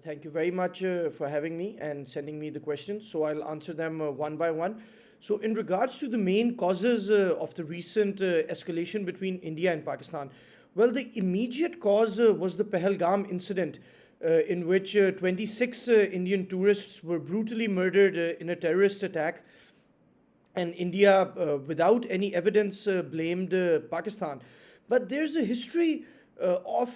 Thank you very much for having me and sending me the questions. So I'll answer them one by one. So, in regards to the main causes of the recent escalation between India and Pakistan, well, the immediate cause was the Pahelgam incident, in which 26 Indian tourists were brutally murdered in a terrorist attack, and India, without any evidence, blamed Pakistan. But there's a history of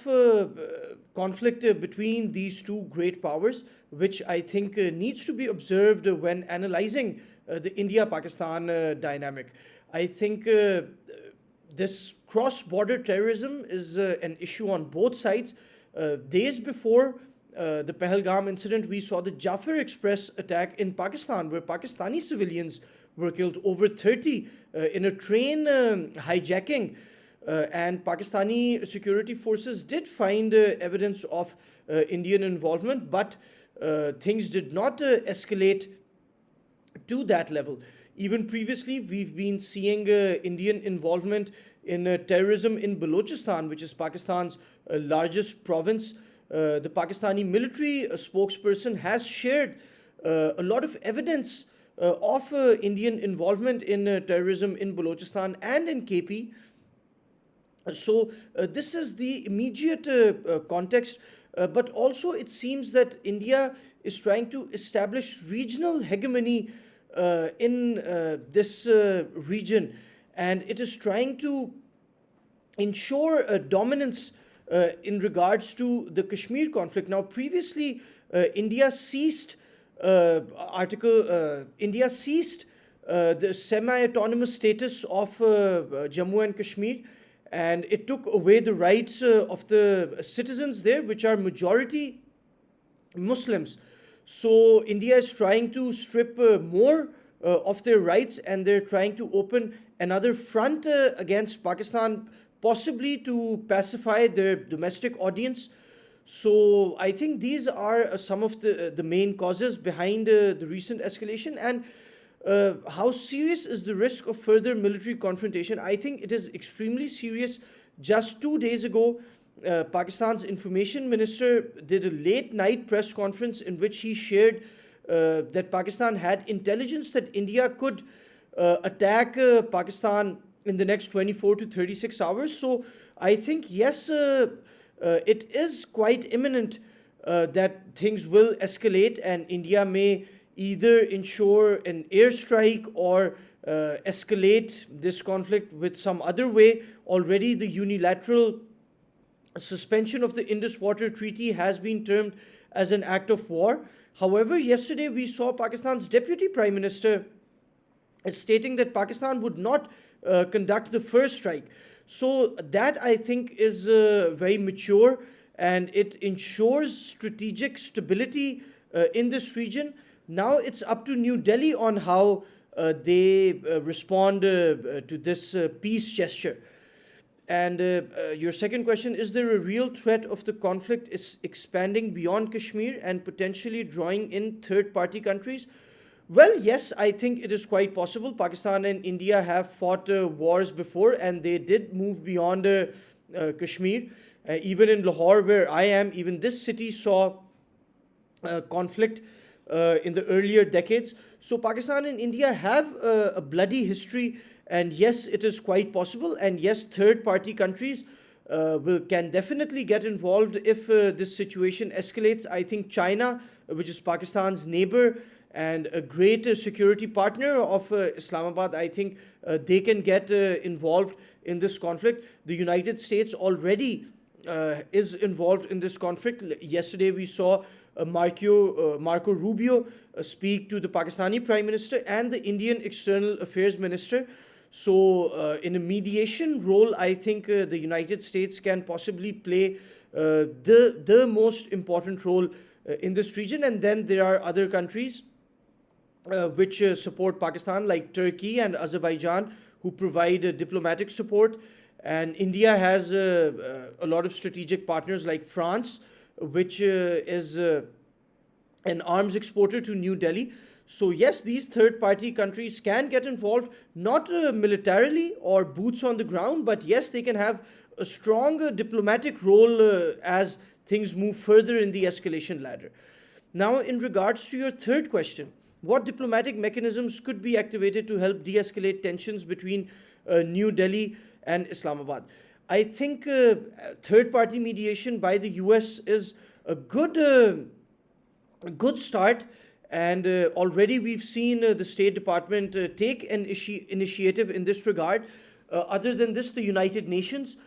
conflict between these two great powers, which I think needs to be observed when analyzing the India Pakistan dynamic. I think this cross border terrorism is an issue on both sides. Days before the Pahelgam incident, we saw the Jafar Express attack in Pakistan, where Pakistani civilians were killed, over 30 in a train hijacking. And Pakistani security forces did find evidence of Indian involvement, but things did not escalate to that level. Even previously, we've been seeing Indian involvement in terrorism in Balochistan, which is Pakistan's largest province. The Pakistani military spokesperson has shared a lot of evidence of Indian involvement in terrorism in Balochistan and in KP. So, this is the immediate context, but also it seems that India is trying to establish regional hegemony in this region, and it is trying to ensure a dominance in regards to the Kashmir conflict. Now, previously, India ceased India ceased the semi-autonomous status of Jammu and Kashmir, and it took away the rights of the citizens there, which are majority Muslims. So India is trying to strip more of their rights, and they're trying to open another front against Pakistan, possibly to pacify their domestic audience. So I think these are some of the main causes behind the recent escalation. And how serious is the risk of further military confrontation? I think it is extremely serious. Just 2 days ago, Pakistan's information minister did a late night press conference in which he shared that Pakistan had intelligence that India could attack Pakistan in the next 24 to 36 hours. So I think, yes, it is quite imminent that things will escalate, and India may either ensure an airstrike or escalate this conflict with some other way. Already, the unilateral suspension of the Indus Water Treaty has been termed as an act of war. However, yesterday we saw Pakistan's Deputy Prime Minister stating that Pakistan would not conduct the first strike. So, that I think is very mature, and it ensures strategic stability in this region. Now it's up to New Delhi on how they respond to this peace gesture. And your second question, is there a real threat of the conflict is expanding beyond Kashmir and potentially drawing in third party countries? Well, yes, I think it is quite possible. Pakistan and India have fought wars before, and they did move beyond Kashmir. Even in Lahore, where I am, even this city saw conflict in the earlier decades. So Pakistan and India have a bloody history, and yes, it is quite possible. And yes, third-party countries can definitely get involved if this situation escalates. I think China, which is Pakistan's neighbor and a great security partner of Islamabad, I think they can get involved in this conflict. The United States already is involved in this conflict. Yesterday, we saw Marco Rubio speak to the Pakistani Prime Minister and the Indian External Affairs Minister. So, in a mediation role, I think the United States can possibly play the most important role in this region. And then there are other countries which support Pakistan, like Turkey and Azerbaijan, who provide diplomatic support. And India has a lot of strategic partners like France, which is an arms exporter to New Delhi. So, yes, these third party countries can get involved, not militarily or boots on the ground, but yes, they can have a strong diplomatic role as things move further in the escalation ladder. Now, in regards to your third question, what diplomatic mechanisms could be activated to help de escalate tensions between New Delhi and Islamabad? I think third party mediation by the US is a good start. And already we've seen the State Department take an initiative in this regard. Other than this, the United Nations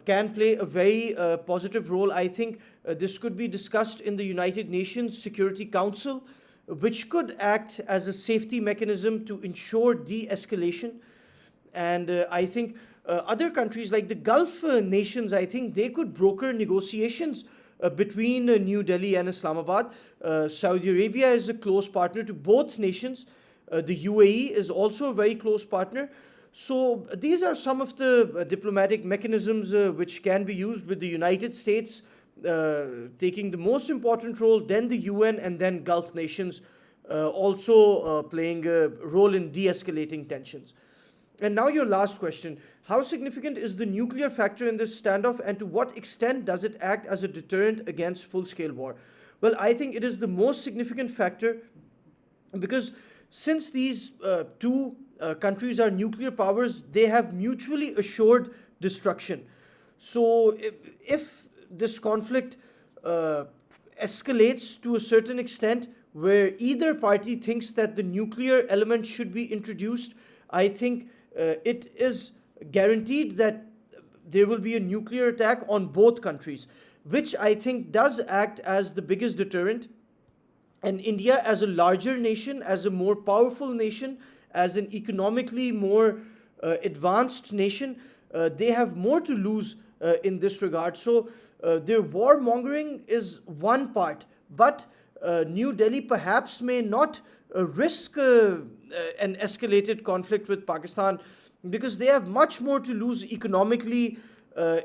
can play a very positive role. I think this could be discussed in the United Nations Security Council, which could act as a safety mechanism to ensure de escalation. And I think other countries like the Gulf nations, I think they could broker negotiations between New Delhi and Islamabad. Saudi Arabia is a close partner to both nations. The UAE is also a very close partner. So these are some of the diplomatic mechanisms which can be used, with the United States taking the most important role, then the UN, and then Gulf nations also playing a role in de-escalating tensions. And now your last question. How significant is the nuclear factor in this standoff, and to what extent does it act as a deterrent against full-scale war? Well, I think it is the most significant factor, because since these two countries are nuclear powers, they have mutually assured destruction. So if this conflict escalates to a certain extent where either party thinks that the nuclear element should be introduced, I think it is guaranteed that there will be a nuclear attack on both countries, which I think does act as the biggest deterrent. And India, as a larger nation, as a more powerful nation, as an economically more advanced nation, they have more to lose in this regard. So their warmongering is one part, but New Delhi perhaps may not risk an escalated conflict with Pakistan, because they have much more to lose economically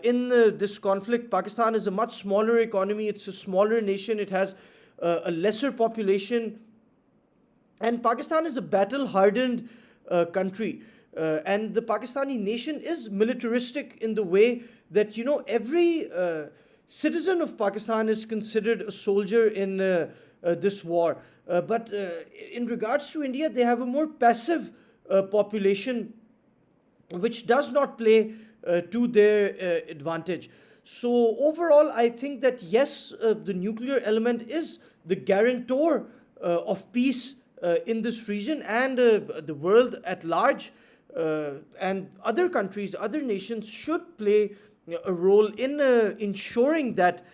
in this conflict. Pakistan is a much smaller economy, it's a smaller nation, it has a lesser population, and Pakistan is a battle-hardened country. And the Pakistani nation is militaristic in the way that, every citizen of Pakistan is considered a soldier in this war. But in regards to India, they have a more passive population, which does not play to their advantage. So overall, I think that yes, the nuclear element is the guarantor of peace in this region and the world at large. And other countries, other nations should play a role in ensuring that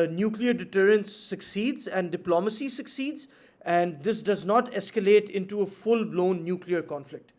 nuclear deterrence succeeds and diplomacy succeeds, and this does not escalate into a full-blown nuclear conflict.